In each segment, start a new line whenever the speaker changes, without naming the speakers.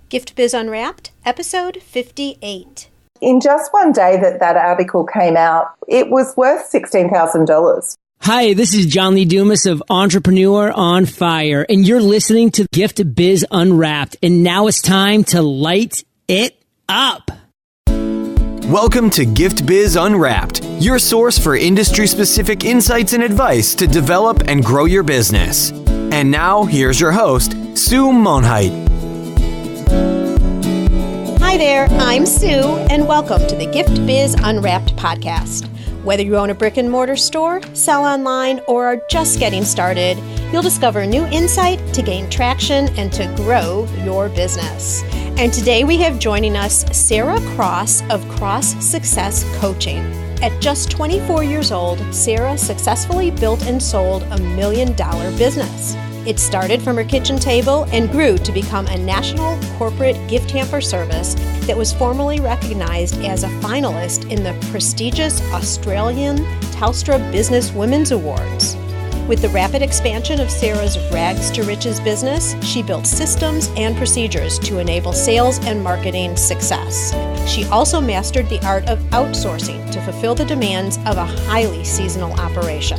Gift Biz Unwrapped, episode 58.
In just one day that article came out, it was worth $16,000.
Hi, this is John Lee Dumas of Entrepreneur on Fire, and you're listening to Gift Biz Unwrapped, and now it's time to light it up.
Welcome to Gift Biz Unwrapped, your source for industry-specific insights and advice to develop and grow your business. And now, here's your host, Sue Monheit.
Hi there, I'm Sue, and welcome to the Gift Biz Unwrapped podcast. Whether you own a brick and mortar store, sell online, or are just getting started, you'll discover new insight to gain traction and to grow your business. And today we have joining us Sarah Cross of Cross Success Coaching. At just 24 years old, Sarah successfully built and sold a $1 million business. It started from her kitchen table and grew to become a national corporate gift hamper service that was formally recognized as a finalist in the prestigious Australian Telstra Business Women's Awards. With the rapid expansion of Sarah's Rags to Riches business, she built systems and procedures to enable sales and marketing success. She also mastered the art of outsourcing to fulfill the demands of a highly seasonal operation.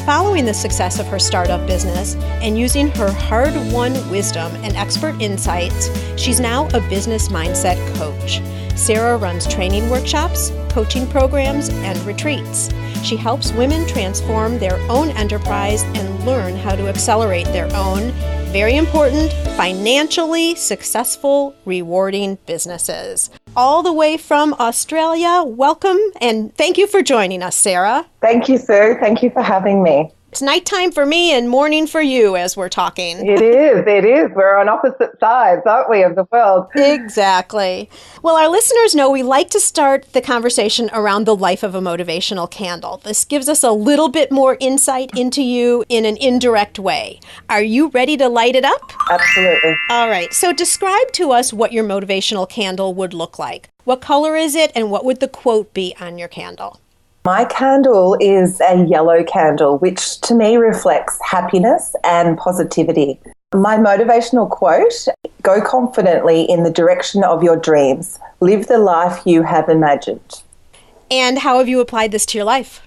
Following the success of her startup business and using her hard-won wisdom and expert insights, she's now a business mindset coach. Sarah runs training workshops, coaching programs, and retreats. She helps women transform their own enterprise and learn how to accelerate their own, very important, financially successful, rewarding businesses. All the way from Australia, welcome and thank you for joining us, Sarah.
Thank you, Sue. Thank you for having me.
It's nighttime for me and morning for you as we're talking.
It is. We're on opposite sides, aren't we, of the world?
Exactly. Well, our listeners know we like to start the conversation around the life of a motivational candle. This gives us a little bit more insight into you in an indirect way. Are you ready to light it up?
Absolutely.
All right. So describe to us what your motivational candle would look like. What color is it and what would the quote be on your candle?
My candle is a yellow candle, which to me reflects happiness and positivity. My motivational quote, go confidently in the direction of your dreams. Live the life you have imagined.
And how have you applied this to your life?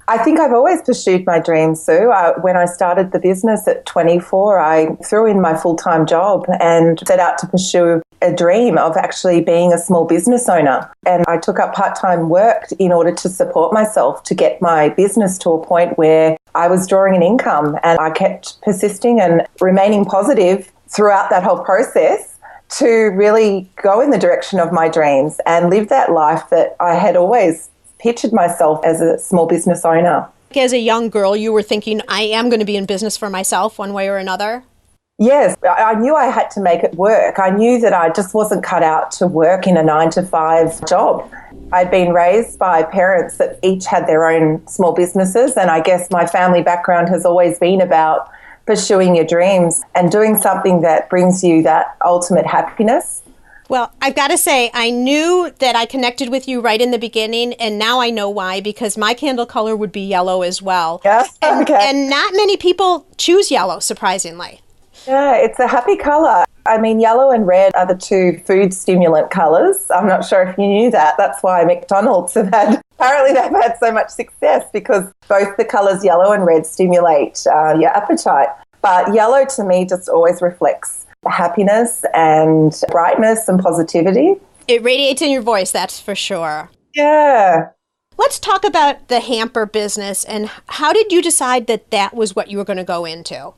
I think I've always pursued my dreams, Sue. When I started the business at 24, I threw in my full-time job and set out to pursue a dream of actually being a small business owner. And I took up part-time work in order to support myself to get my business to a point where I was drawing an income. And I kept persisting and remaining positive throughout that whole process to really go in the direction of my dreams and live that life that I had always pictured myself as a small business owner.
As a young girl, you were thinking, I am going to be in business for myself one way or another?
Yes, I knew I had to make it work. I knew that I just wasn't cut out to work in a 9-to-5 job. I'd been raised by parents that each had their own small businesses, and I guess my family background has always been about pursuing your dreams and doing something that brings you that ultimate happiness.
Well, I've got to say, I knew that I connected with you right in the beginning, and now I know why, because my candle color would be yellow as well.
Yes, okay.
And not many people choose yellow, surprisingly.
Yeah, it's a happy color. I mean, yellow and red are the two food stimulant colors. I'm not sure if you knew that. That's why McDonald's apparently they've had so much success, because both the colors yellow and red stimulate your appetite. But yellow to me just always reflects happiness and brightness and positivity.
It radiates in your voice, that's for sure.
Yeah.
Let's talk about the hamper business, and how did you decide that that was what you were going to go into?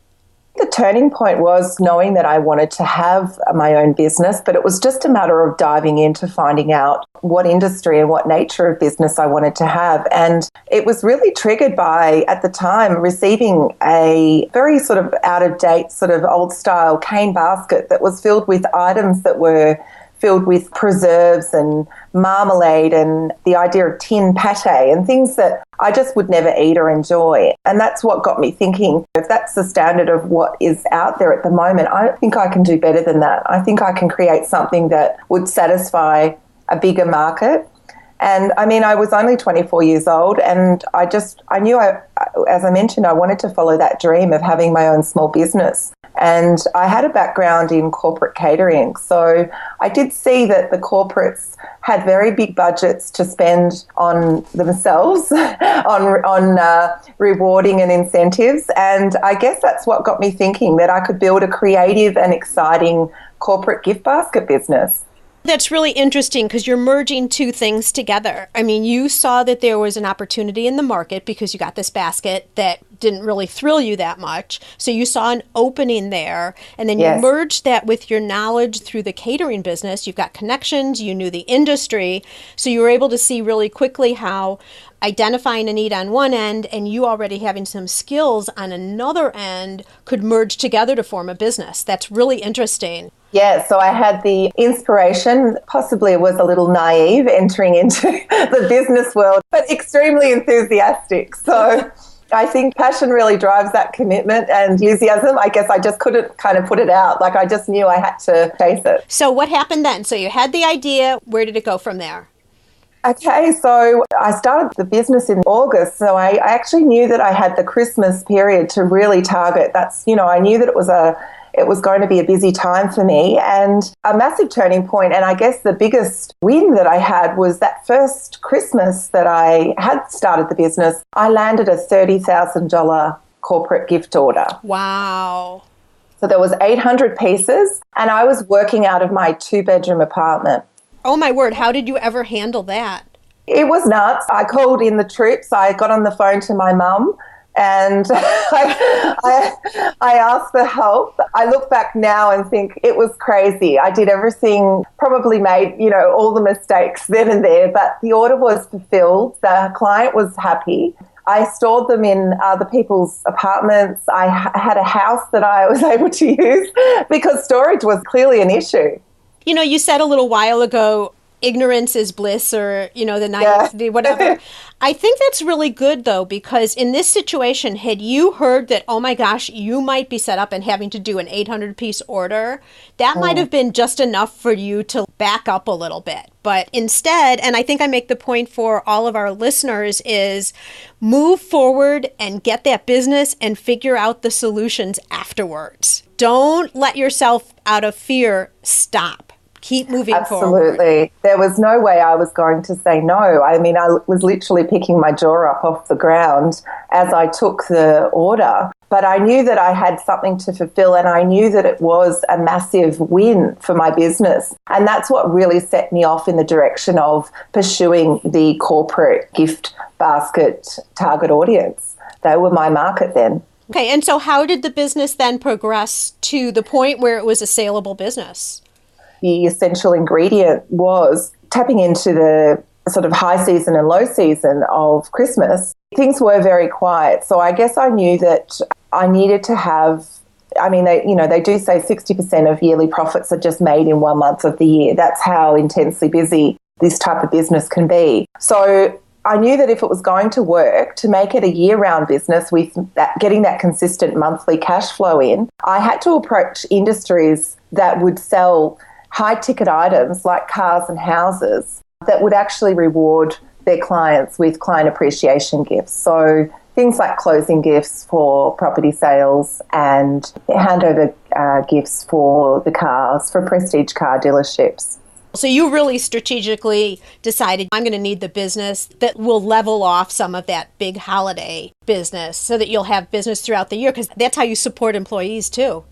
The turning point was knowing that I wanted to have my own business, but it was just a matter of diving into finding out what industry and what nature of business I wanted to have. And it was really triggered by, at the time, receiving a very sort of out-of-date, sort of old-style cane basket that was filled with items that were filled with preserves and marmalade and the idea of tin pate and things that I just would never eat or enjoy. And that's what got me thinking, if that's the standard of what is out there at the moment, I think I can do better than that. I think I can create something that would satisfy a bigger market. And I mean, I was only 24 years old, and I knew, as I mentioned, I wanted to follow that dream of having my own small business. And I had a background in corporate catering. So I did see that the corporates had very big budgets to spend on themselves, on rewarding and incentives. And I guess that's what got me thinking that I could build a creative and exciting corporate gift basket business.
That's really interesting because you're merging two things together. I mean, you saw that there was an opportunity in the market because you got this basket that didn't really thrill you that much. So you saw an opening there, and then you merged that with your knowledge through the catering business. You've got connections, you knew the industry, so you were able to see really quickly how identifying a need on one end and you already having some skills on another end could merge together to form a business. That's really interesting.
Yeah, so I had the inspiration, possibly it was a little naive entering into the business world, but extremely enthusiastic. So I think passion really drives that commitment and enthusiasm. I guess I just couldn't kind of put it out. Like I just knew I had to chase it.
So what happened then? So you had the idea. Where did it go from there?
Okay, so I started the business in August. So I actually knew that I had the Christmas period to really target. I knew that it was going to be a busy time for me and a massive turning point. And I guess the biggest win that I had was that first Christmas that I had started the business, I landed a $30,000 corporate gift order.
Wow.
So there was 800 pieces and I was working out of my 2-bedroom apartment.
Oh my word, how did you ever handle that?
It was nuts. I called in the troops. I got on the phone to my mum. And I asked for help. I look back now and think it was crazy. I did everything, probably made, all the mistakes then and there, but the order was fulfilled. The client was happy. I stored them in other people's apartments. I had a house that I was able to use because storage was clearly an issue.
You said a little while ago, ignorance is bliss, or, the naivety, whatever. I think that's really good, though, because in this situation, had you heard that, oh my gosh, you might be set up and having to do an 800-piece order, that might have been just enough for you to back up a little bit. But instead, and I think I make the point for all of our listeners, is move forward and get that business and figure out the solutions afterwards. Don't let yourself, out of fear, stop. Keep moving forward.
Absolutely. There was no way I was going to say no. I mean, I was literally picking my jaw up off the ground as I took the order. But I knew that I had something to fulfill and I knew that it was a massive win for my business. And that's what really set me off in the direction of pursuing the corporate gift basket target audience. They were my market then.
Okay, and so how did the business then progress to the point where it was a saleable business?
The essential ingredient was tapping into the sort of high season and low season of Christmas. Things were very quiet. So I guess I knew that I needed to have, they do say 60% of yearly profits are just made in 1 month of the year. That's how intensely busy this type of business can be. So I knew that if it was going to work, to make it a year-round business with getting that consistent monthly cash flow in, I had to approach industries that would sell high-ticket items like cars and houses that would actually reward their clients with client appreciation gifts. So things like closing gifts for property sales and handover gifts for the cars, for prestige car dealerships.
So you really strategically decided, I'm going to need the business that will level off some of that big holiday business so that you'll have business throughout the year, because that's how you support employees too.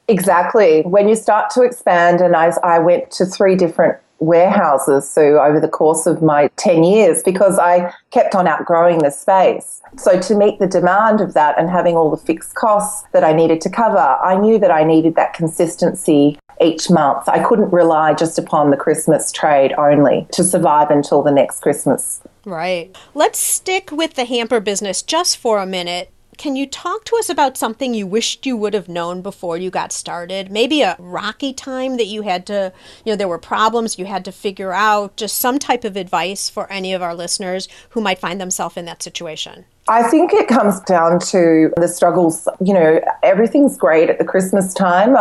Exactly. When you start to expand, and I went to 3 different warehouses over the course of my 10 years because I kept on outgrowing the space. So to meet the demand of that and having all the fixed costs that I needed to cover, I knew that I needed that consistency each month. I couldn't rely just upon the Christmas trade only to survive until the next Christmas.
Right. Let's stick with the hamper business just for a minute. Can you talk to us about something you wished you would have known before you got started? Maybe a rocky time that you had to, there were problems you had to figure out, just some type of advice for any of our listeners who might find themselves in that situation.
I think it comes down to the struggles. Everything's great at the Christmas time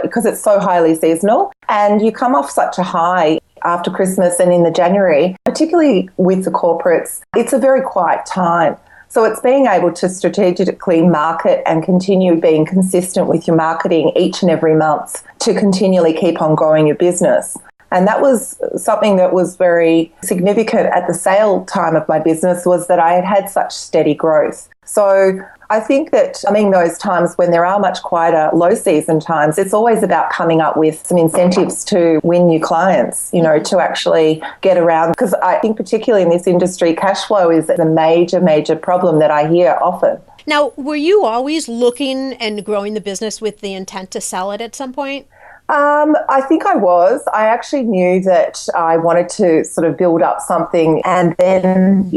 because it's so highly seasonal, and you come off such a high after Christmas and in the January, particularly with the corporates. It's a very quiet time. So it's being able to strategically market and continue being consistent with your marketing each and every month to continually keep on growing your business. And that was something that was very significant at the sale time of my business, was that I had had such steady growth. So I think that, those times when there are much quieter low season times, it's always about coming up with some incentives to win new clients, to actually get around. Because I think particularly in this industry, cash flow is a major, major problem that I hear often.
Now, were you always looking and growing the business with the intent to sell it at some point?
I think I was. I actually knew that I wanted to sort of build up something. And then,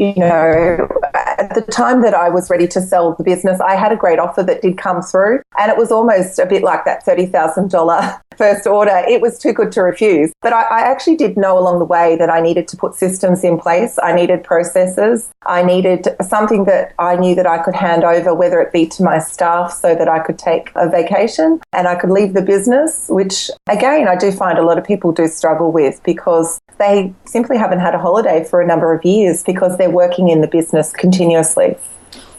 at the time that I was ready to sell the business, I had a great offer that did come through. And it was almost a bit like that $30,000 first order. It was too good to refuse. But I actually did know along the way that I needed to put systems in place. I needed processes. I needed something that I knew that I could hand over, whether it be to my staff so that I could take a vacation and I could leave the business, which again, I do find a lot of people do struggle with because they simply haven't had a holiday for a number of years because they're working in the business continuously.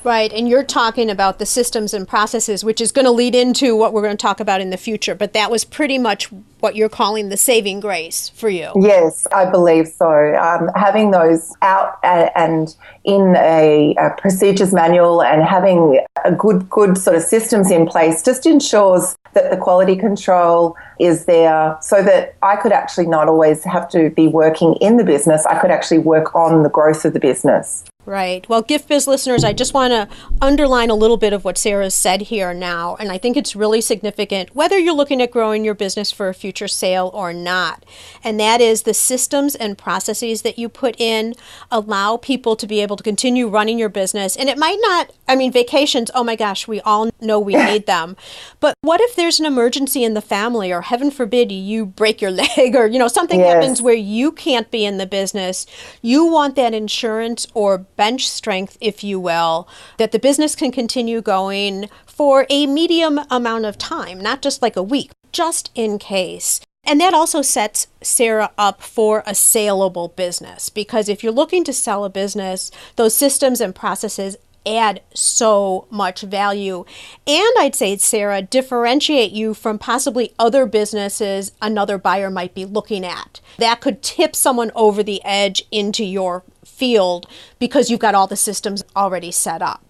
Right, and you're talking about the systems and processes, which is going to lead into what we're going to talk about in the future, but that was pretty much what you're calling the saving grace for you.
Yes, I believe so. Having those out and in a procedures manual and having a good sort of systems in place just ensures that the quality control is there so that I could actually not always have to be working in the business. I could actually work on the growth of the business.
Right. Well, Gift Biz listeners, I just want to underline a little bit of what Sarah said here now, and I think it's really significant, whether you're looking at growing your business for a future sale or not. And that is the systems and processes that you put in allow people to be able to continue running your business. And it might not, vacations, oh my gosh, we all know we need them. But what if there's an emergency in the family, or heaven forbid you break your leg, or something happens where you can't be in the business? You want that insurance or bench strength, if you will, that the business can continue going for a medium amount of time, not just like a week, just in case. And that also sets Sarah up for a saleable business, because if you're looking to sell a business, those systems and processes add so much value. And I'd say, Sarah, differentiate you from possibly other businesses another buyer might be looking at. That could tip someone over the edge into your field because you've got all the systems already set up.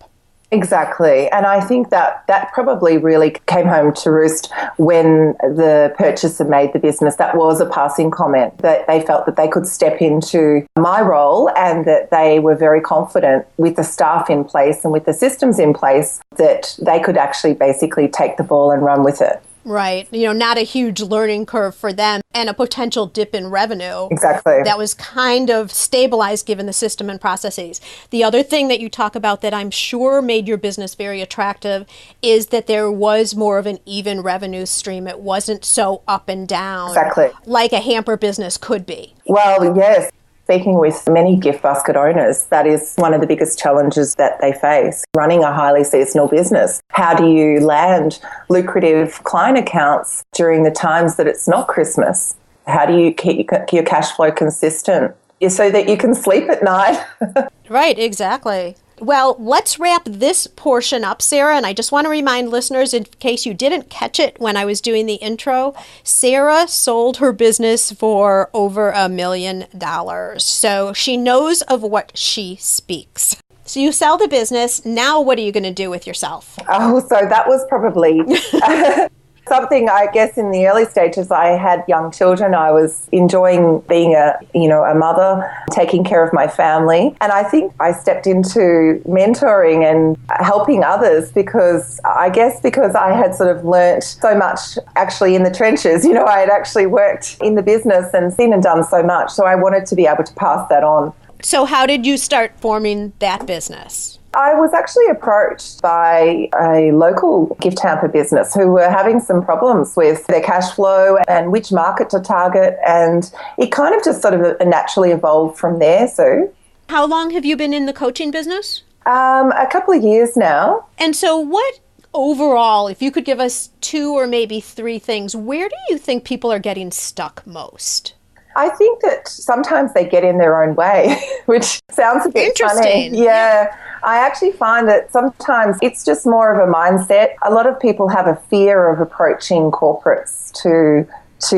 Exactly. And I think that probably really came home to roost when the purchaser made the business. That was a passing comment, that they felt that they could step into my role and that they were very confident with the staff in place and with the systems in place that they could actually basically take the ball and run with it.
Right. Not a huge learning curve for them and a potential dip in revenue.
Exactly.
That was kind of stabilized given the system and processes. The other thing that you talk about that I'm sure made your business very attractive is that there was more of an even revenue stream. It wasn't so up and down.
Exactly.
Like a hamper business could be.
Well, yes. Speaking with many gift basket owners, that is one of the biggest challenges that they face, running a highly seasonal business. How do you land lucrative client accounts during the times that it's not Christmas? How do you keep your cash flow consistent so that you can sleep at night?
Right, exactly. Well, let's wrap this portion up, Sarah, and I just want to remind listeners, in case you didn't catch it when I was doing the intro, Sarah sold her business for over $1 million. So she knows of what she speaks. So you sell the business. Now what are you going to do with yourself?
Oh, so that was probably something, I guess, in the early stages. I had young children. I was enjoying being a mother, taking care of my family. And I think I stepped into mentoring and helping others because I had sort of learnt so much actually in the trenches. I had actually worked in the business and seen and done so much. So I wanted to be able to pass that on.
So how did you start forming that business?
I was actually approached by a local gift hamper business who were having some problems with their cash flow and which market to target, and it kind of just sort of naturally evolved from there, Sue.
How long have you been in the coaching business?
A couple of years now.
And so what overall, if you could give us 2 or maybe 3 things, where do you think people are getting stuck most?
I think that sometimes they get in their own way, which sounds a bit
interesting.
Funny. Yeah. I actually find that sometimes it's just more of a mindset. A lot of people have a fear of approaching corporates to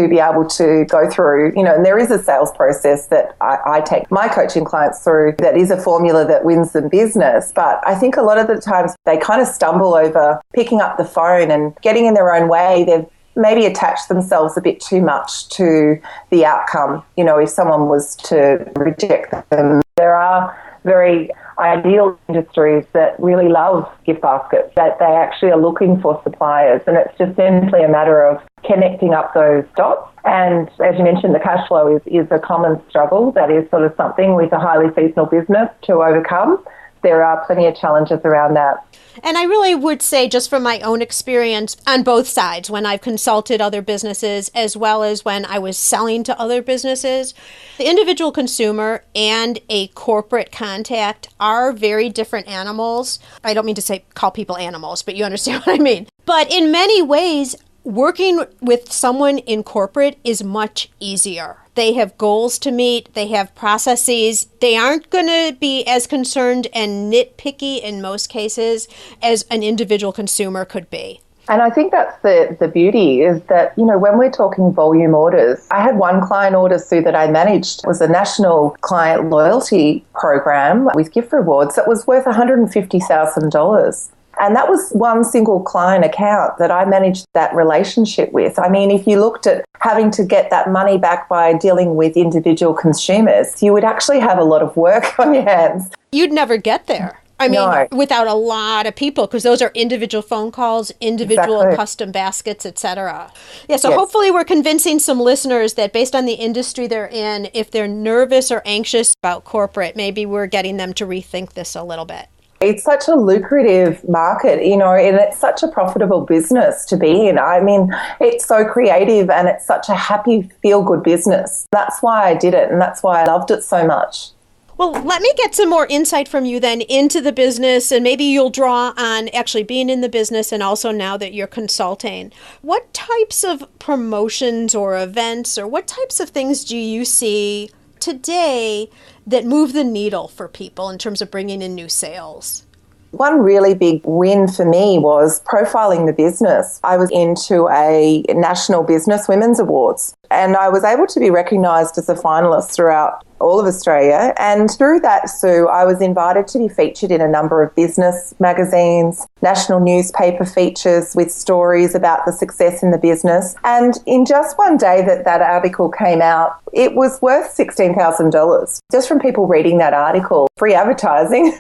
be able to go through, and there is a sales process that I take my coaching clients through that is a formula that wins them business. But I think a lot of the times they kind of stumble over picking up the phone and getting in their own way. They've maybe attached themselves a bit too much to the outcome. If someone was to reject them, there are very ideal industries that really love gift baskets, that they actually are looking for suppliers, and it's just simply a matter of connecting up those dots. And as you mentioned, the cash flow is a common struggle. That is sort of something with a highly seasonal business to overcome. There are plenty of challenges around that.
And I really would say, just from my own experience on both sides, when I've consulted other businesses as well as when I was selling to other businesses, the individual consumer and a corporate contact are very different animals. I don't mean to call people animals, but you understand what I mean. But in many ways, working with someone in corporate is much easier. They have goals to meet. They have processes. They aren't going to be as concerned and nitpicky in most cases as an individual consumer could be.
And I think that's the beauty is that, when we're talking volume orders, I had one client order, Sue, that I managed. It was a national client loyalty program with gift rewards that was worth $150,000. And that was one single client account that I managed that relationship with. I mean, if you looked at having to get that money back by dealing with individual consumers, you would actually have a lot of work on your hands.
You'd never get there. I mean,
No.
Without a lot of people, because those are individual phone calls, individual
Exactly.
custom baskets, etc. Yeah, so
Yes.
Hopefully we're convincing some listeners that based on the industry they're in, if they're nervous or anxious about corporate, maybe we're getting them to rethink this a little bit.
It's such a lucrative market, and it's such a profitable business to be in. I mean, it's so creative and it's such a happy, feel-good business. That's why I did it, and that's why I loved it so much.
Well, let me get some more insight from you then into the business, and maybe you'll draw on actually being in the business and also now that you're consulting. What types of promotions or events or what types of things do you see today that move the needle for people in terms of bringing in new sales?
One really big win for me was profiling the business. I was into a National Business Women's Awards, and I was able to be recognised as a finalist throughout all of Australia. And through that, Sue, I was invited to be featured in a number of business magazines, national newspaper features with stories about the success in the business. And in just one day that article came out, it was worth $16,000 just from people reading that article. Free advertising.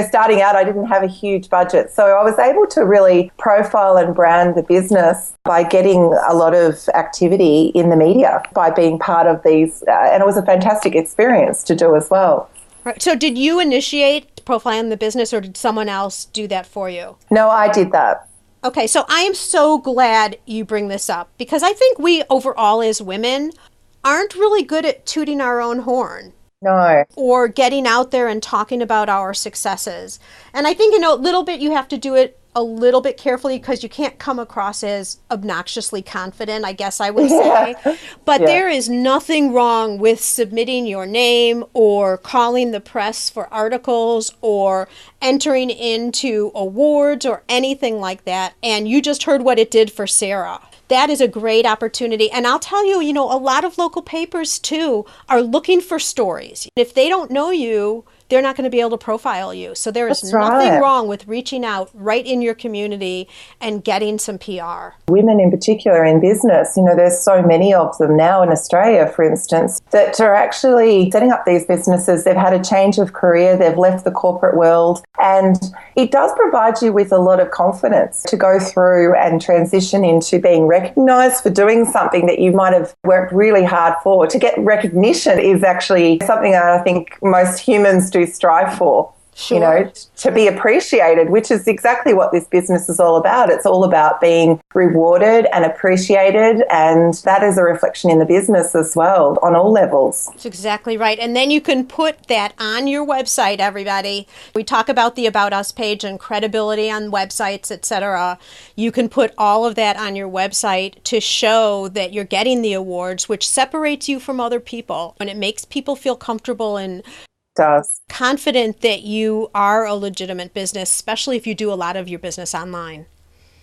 Starting out, I didn't have a huge budget. So I was able to really profile and brand the business by getting a lot of activity in the media, by being part of these. And it was a fantastic experience to do as well.
Right. So did you initiate profiling the business or did someone else do that for you?
No, I did that.
Okay, so I am so glad you bring this up because I think we overall as women aren't really good at tooting our own horn.
No.
Or getting out there and talking about our successes. And I think, a little bit you have to do it a little bit carefully because you can't come across as obnoxiously confident, I guess I would say. But there is nothing wrong with submitting your name or calling the press for articles or entering into awards or anything like that. And you just heard what it did for Sarah. That is a great opportunity. And I'll tell you, a lot of local papers too are looking for stories. If they don't know you, they're not going to be able to profile you. So there is nothing wrong with reaching out right in your community and getting some PR.
Women in particular in business, there's so many of them now in Australia, for instance, that are actually setting up these businesses. They've had a change of career. They've left the corporate world. And it does provide you with a lot of confidence to go through and transition into being recognised for doing something that you might have worked really hard for. To get recognition is actually something that I think most humans do strive for.
Sure.
To be appreciated, which is exactly what this business is all about. It's all about being rewarded and appreciated, and that is a reflection in the business as well on all levels.
That's exactly right. And then you can put that on your website, everybody. We talk about the About Us page and credibility on websites, etc. You can put all of that on your website to show that you're getting the awards, which separates you from other people, and it makes people feel comfortable in
does.
Confident that you are a legitimate business, especially if you do a lot of your business online.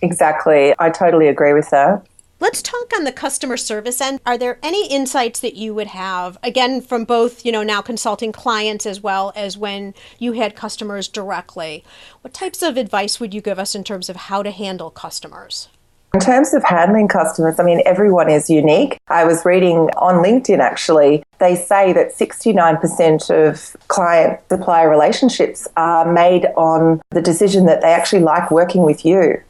Exactly. I totally agree with that.
Let's talk on the customer service end. Are there any insights that you would have, again, from both, now consulting clients as well as when you had customers directly? What types of advice would you give us in terms of how to handle customers?
In terms of handling customers, everyone is unique. I was reading on LinkedIn, actually, they say that 69% of client-supplier relationships are made on the decision that they actually like working with you.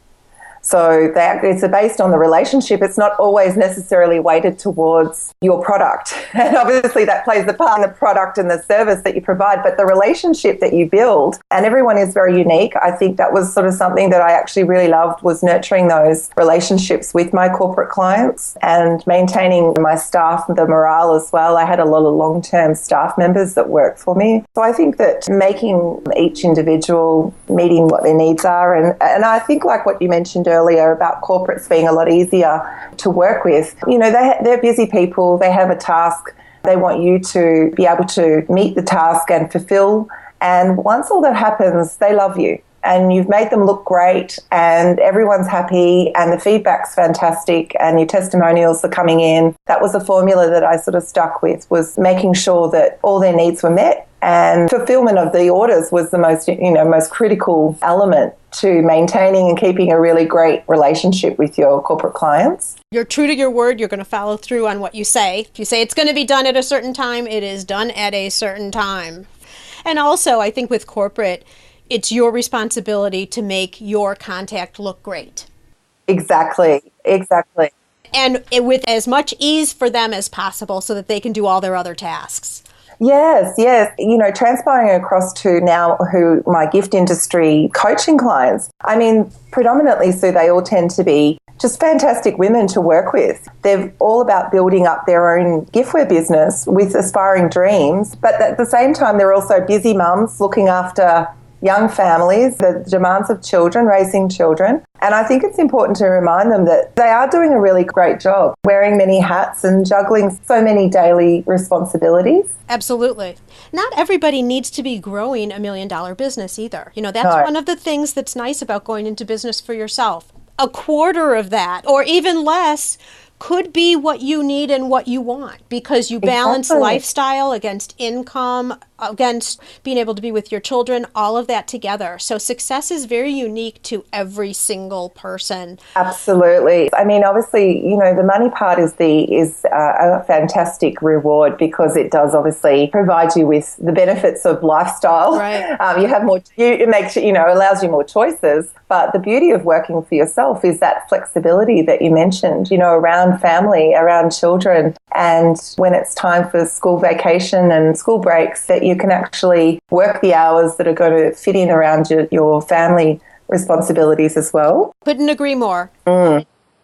So it's based on the relationship. It's not always necessarily weighted towards your product. And obviously that plays the part in the product and the service that you provide, but the relationship that you build, and everyone is very unique. I think that was sort of something that I actually really loved, was nurturing those relationships with my corporate clients and maintaining my staff, the morale as well. I had a lot of long-term staff members that worked for me. So I think that making each individual, meeting what their needs are, and I think like what you mentioned earlier about corporates being a lot easier to work with. They're busy people. They have a task. They want you to be able to meet the task and fulfill. And once all that happens, they love you. And you've made them look great and everyone's happy and the feedback's fantastic and your testimonials are coming in. That was a formula that I sort of stuck with, was making sure that all their needs were met, and fulfillment of the orders was the most critical element to maintaining and keeping a really great relationship with your corporate clients.
You're true to your word. You're going to follow through on what you say. If you say it's going to be done at a certain time, it is done at a certain time. And also, I think with corporate, it's your responsibility to make your contact look great.
Exactly.
And with as much ease for them as possible so that they can do all their other tasks.
Yes. Transpiring across to now who my gift industry coaching clients, predominantly, Sue, they all tend to be just fantastic women to work with. They're all about building up their own giftware business with aspiring dreams, but at the same time, they're also busy mums looking after young families, the demands of children, raising children. And I think it's important to remind them that they are doing a really great job, wearing many hats and juggling so many daily responsibilities.
Absolutely. Not everybody needs to be growing $1 million business either. That's one of the things that's nice about going into business for yourself. A quarter of that, or even less, could be what you need and what you want, because you balance lifestyle against income, against being able to be with your children, all of that together. So success is very unique to every single person.
Absolutely. Obviously, the money part is a fantastic reward, because it does obviously provide you with the benefits of lifestyle.
Right.
You have more. It makes allows you more choices. But the beauty of working for yourself is that flexibility that you mentioned. Around family, around children, and when it's time for school vacation and school breaks, that you can actually work the hours that are going to fit in around your family responsibilities as well.
Couldn't agree more.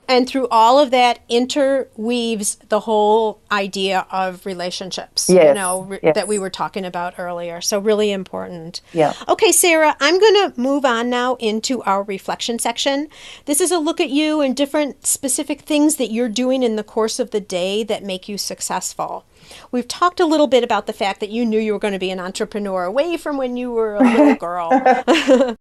And through all of that interweaves the whole idea of relationships, that we were talking about earlier. So really important.
Yeah.
Okay, Sarah, I'm going to move on now into our reflection section. This is a look at you and different specific things that you're doing in the course of the day that make you successful. We've talked a little bit about the fact that you knew you were going to be an entrepreneur way from when you were a little girl.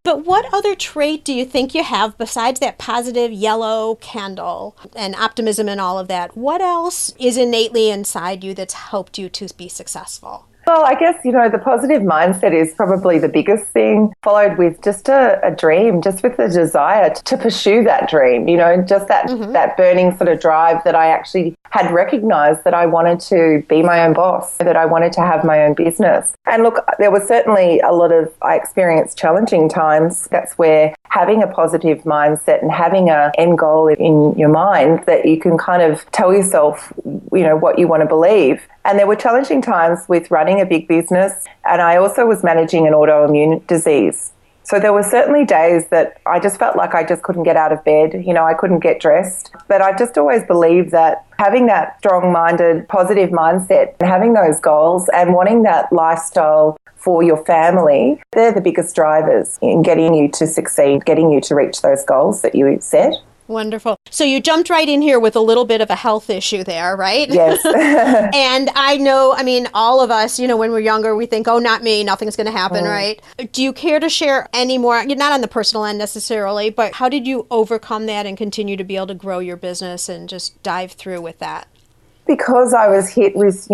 But what other trait do you think you have besides that positive yellow candle and optimism and all of that? What else is innately inside you that's helped you to be successful?
Well, I guess, the positive mindset is probably the biggest thing, followed with just a dream, just with the desire to pursue that dream, just that burning sort of drive that I actually had recognized, that I wanted to be my own boss, that I wanted to have my own business. And look, there was certainly I experienced challenging times. That's where having a positive mindset and having an end goal in your mind that you can kind of tell yourself, what you want to believe. And there were challenging times with running a big business, and I also was managing an autoimmune disease. So there were certainly days that I just felt like I just couldn't get out of bed. I couldn't get dressed. But I just always believed that having that strong-minded, positive mindset and having those goals and wanting that lifestyle for your family, they're the biggest drivers in getting you to succeed, getting you to reach those goals that you set.
Wonderful. So you jumped right in here with a little bit of a health issue there, right?
Yes.
And I know, I mean, all of us, when we're younger, we think, oh, not me, nothing's going to happen, right? Do you care to share any more, not on the personal end necessarily, but how did you overcome that and continue to be able to grow your business and just dive through with that?
Because I was hit with,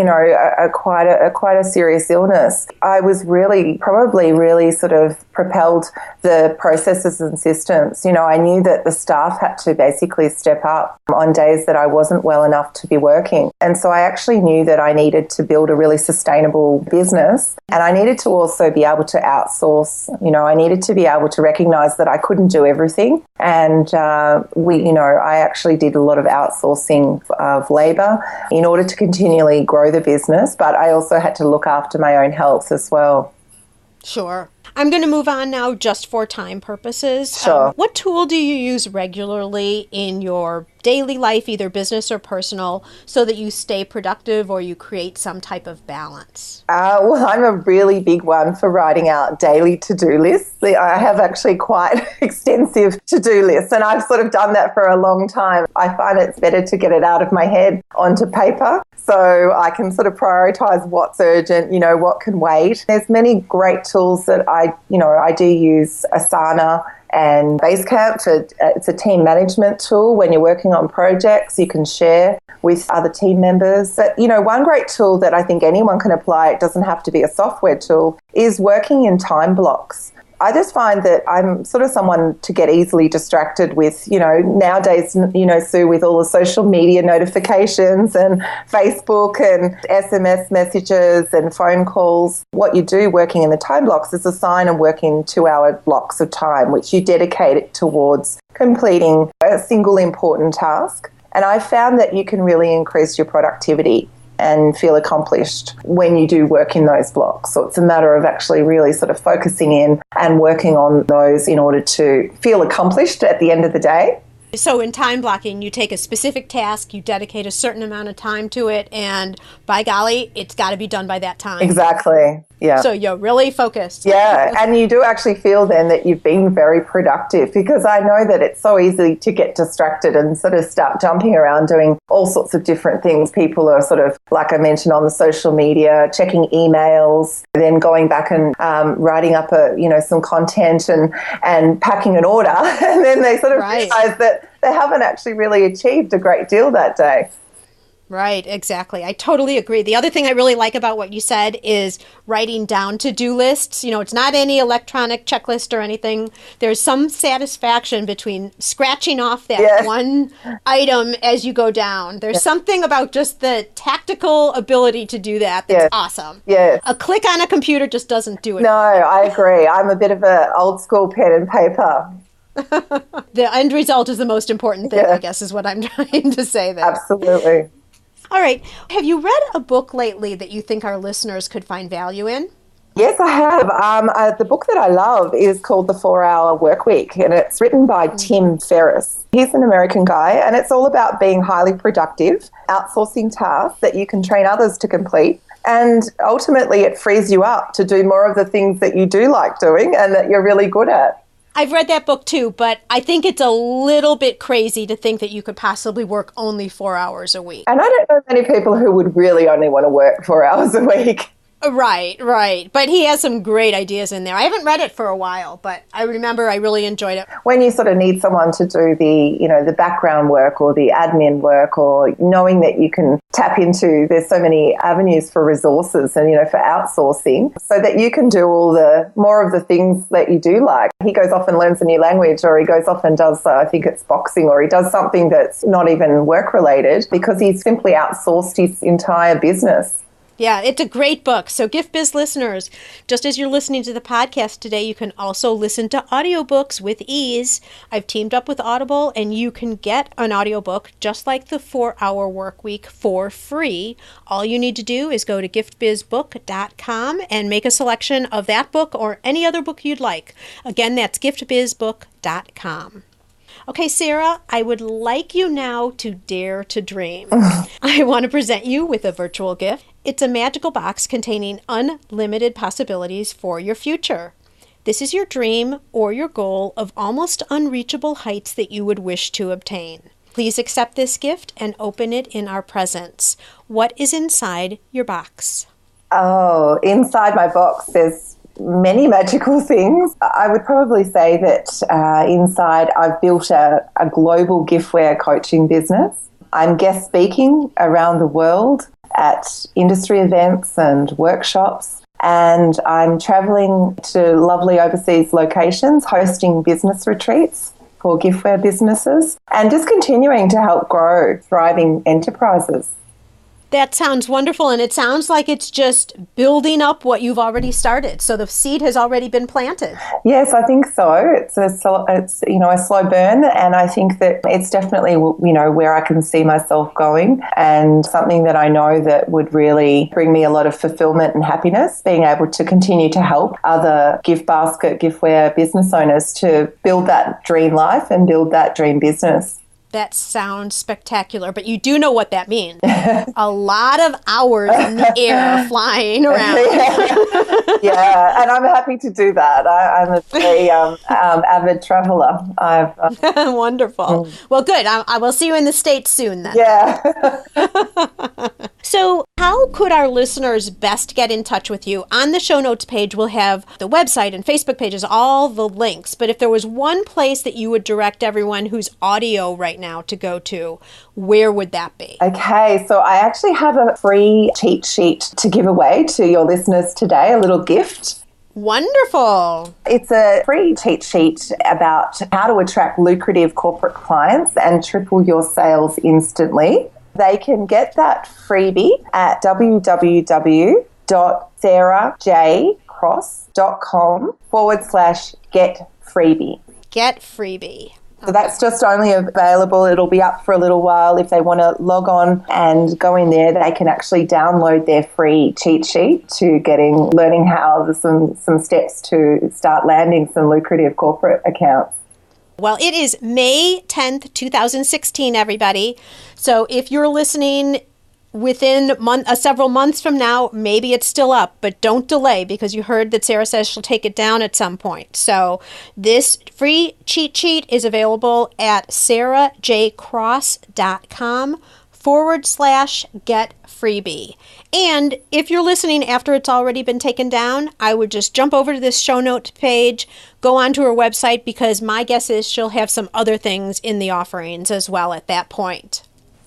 quite a serious illness, I was really sort of propelled the processes and systems. I knew that the staff had to basically step up on days that I wasn't well enough to be working. And so I actually knew that I needed to build a really sustainable business, and I needed to also be able to outsource. I needed to be able to recognize that I couldn't do everything. And I actually did a lot of outsourcing of labor in order to continually grow the business, but I also had to look after my own health as well.
Sure. I'm going to move on now just for time purposes.
Sure.
What tool do you use regularly in your daily life, either business or personal, so that you stay productive or you create some type of balance?
Well, I'm a really big one for writing out daily to-do lists. I have actually quite extensive to-do lists, and I've sort of done that for a long time. I find it's better to get it out of my head onto paper so I can sort of prioritize what's urgent, what can wait. There's many great tools that I do use. Asana and Basecamp, it's a team management tool. When you're working on projects, you can share with other team members. But, one great tool that I think anyone can apply, it doesn't have to be a software tool, is working in time blocks. I just find that I'm sort of someone to get easily distracted with, nowadays, Sue, with all the social media notifications and Facebook and SMS messages and phone calls. What you do working in the time blocks is assign and work in 2-hour blocks of time, which you dedicate it towards completing a single important task. And I found that you can really increase your productivity and feel accomplished when you do work in those blocks. So it's a matter of actually really sort of focusing in and working on those in order to feel accomplished at the end of the day.
So in time blocking, you take a specific task, you dedicate a certain amount of time to it, and by golly, it's got to be done by that time.
Exactly. Yeah.
So you're really focused.
Yeah, and you do actually feel then that you've been very productive, because I know that it's so easy to get distracted and sort of start jumping around doing all sorts of different things. People are sort of, like I mentioned, on the social media, checking emails, then going back and writing up some content and packing an order, and then they sort of realize that they haven't actually really achieved a great deal that day.
Right, exactly. I totally agree. The other thing I really like about what you said is writing down to-do lists. It's not any electronic checklist or anything. There's some satisfaction between scratching off that one item as you go down. There's something about just the tactical ability to do that's awesome.
Yeah.
A click on a computer just doesn't do it.
No, I agree. I'm a bit of an old school pen and paper.
The end result is the most important thing, I guess, is what I'm trying to say there.
Absolutely.
All right. Have you read a book lately that you think our listeners could find value in?
Yes, I have. The book that I love is called The 4-Hour Workweek, and it's written by Tim Ferriss. He's an American guy, and it's all about being highly productive, outsourcing tasks that you can train others to complete. And ultimately, it frees you up to do more of the things that you do like doing and that you're really good at.
I've read that book too, but I think it's a little bit crazy to think that you could possibly work only 4 hours a week.
And I don't know many people who would really only want to work 4 hours a week.
Right. But he has some great ideas in there. I haven't read it for a while, but I remember I really enjoyed it.
When you sort of need someone to do the background work or the admin work, or knowing that you can tap into, there's so many avenues for resources and, for outsourcing, so that you can do all the more of the things that you do like. He goes off and learns a new language, or he goes off and does, I think it's boxing, or he does something that's not even work related, because he's simply outsourced his entire business.
Yeah, it's a great book. So Gift Biz listeners, just as you're listening to the podcast today, you can also listen to audiobooks with ease. I've teamed up with Audible, and you can get an audiobook just like the 4-Hour Workweek for free. All you need to do is go to giftbizbook.com and make a selection of that book or any other book you'd like. Again, that's giftbizbook.com. Okay, Sarah, I would like you now to dare to dream. I want to present you with a virtual gift. It's a magical box containing unlimited possibilities for your future. This is your dream or your goal of almost unreachable heights that you would wish to obtain. Please accept this gift and open it in our presence. What is inside your box?
Oh, inside my box, there's many magical things. I would probably say that inside I've built a global giftware coaching business. I'm guest speaking around the world at industry events and workshops, and I'm traveling to lovely overseas locations hosting business retreats for giftware businesses and just continuing to help grow thriving enterprises.
That sounds wonderful, and it sounds like it's just building up what you've already started. So the seed has already been planted. Yes,
I think so. It's a slow burn, and I think that it's definitely where I can see myself going, and something that I know that would really bring me a lot of fulfillment and happiness, being able to continue to help other gift basket giftware business owners to build that dream life and build that dream business.
That sounds spectacular, but you do know what that means. A lot of hours in the air flying around.
Yeah, and I'm happy to do that. I'm a very avid traveler.
Wonderful. Well, good. I will see you in the States soon then.
Yeah.
So how could our listeners best get in touch with you? On the show notes page, we'll have the website and Facebook pages, all the links. But if there was one place that you would direct everyone who's audio right now to go to, where would that be?
Okay, so I actually have a free cheat sheet to give away to your listeners today, a little gift.
Wonderful.
It's a free cheat sheet about how to attract lucrative corporate clients and triple your sales instantly. They can get that freebie at www.sarahjcross.com/get-freebie.
Get freebie.
So that's just only available. It'll be up for a little while. If they want to log on and go in there, they can actually download their free cheat sheet to learning how some steps to start landing some lucrative corporate accounts.
Well, it is May 10th, 2016, everybody. So if you're listening within several months from now, maybe it's still up, but don't delay because you heard that Sarah says she'll take it down at some point. So this free cheat sheet is available at sarahjcross.com/get-freebie. And if you're listening after it's already been taken down, I would just jump over to this show note page, go onto her website, because my guess is she'll have some other things in the offerings as well at that point.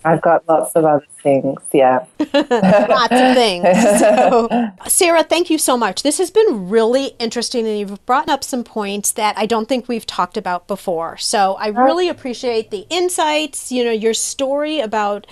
I've got lots of other things, yeah.
Lots of things. So, Sarah, thank you so much. This has been really interesting, and you've brought up some points that I don't think we've talked about before. So I really appreciate the insights, your story about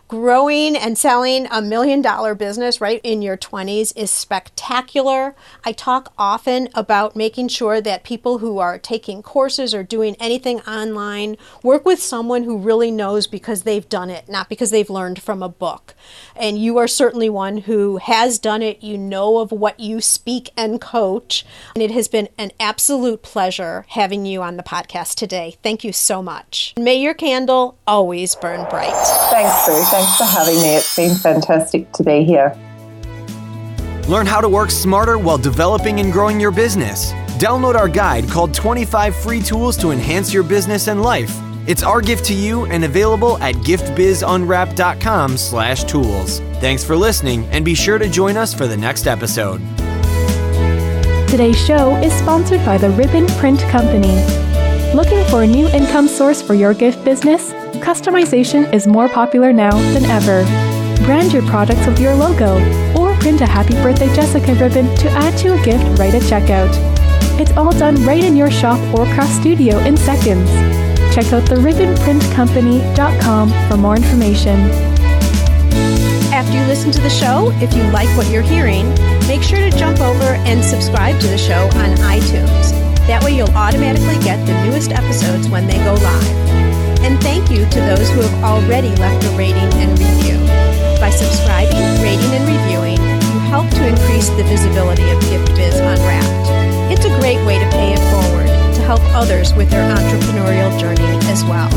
growing and selling $1 million business right in your 20s is spectacular. I talk often about making sure that people who are taking courses or doing anything online work with someone who really knows because they've done it, not because they've learned from a book. And you are certainly one who has done it. You know of what you speak and coach. And it has been an absolute pleasure having you on the podcast today. Thank you so much. May your candle always burn bright.
Thanks, Sue. Thanks for having me. It's been fantastic to be here.
Learn how to work smarter while developing and growing your business. Download our guide called 25 Free Tools to Enhance Your Business and Life. It's our gift to you and available at giftbizunwrapped.com/tools. Thanks for listening, and be sure to join us for the next episode.
Today's show is sponsored by the Ribbon Print Company. Looking for a new income source for your gift business? Customization is more popular now than ever. Brand your products with your logo, or print a Happy Birthday Jessica ribbon to add to a gift right at checkout. It's all done right in your shop or craft studio in seconds. Check out theribbonprintcompany.com for more information.
After you listen to the show, if you like what you're hearing, make sure to jump over and subscribe to the show on iTunes. That way you'll automatically get the newest episodes when they go live. And thank you to those who have already left a rating and review. By subscribing, rating, and reviewing, you help to increase the visibility of Gift Biz Unwrapped. It's a great way to pay it forward to help others with their entrepreneurial journey as well.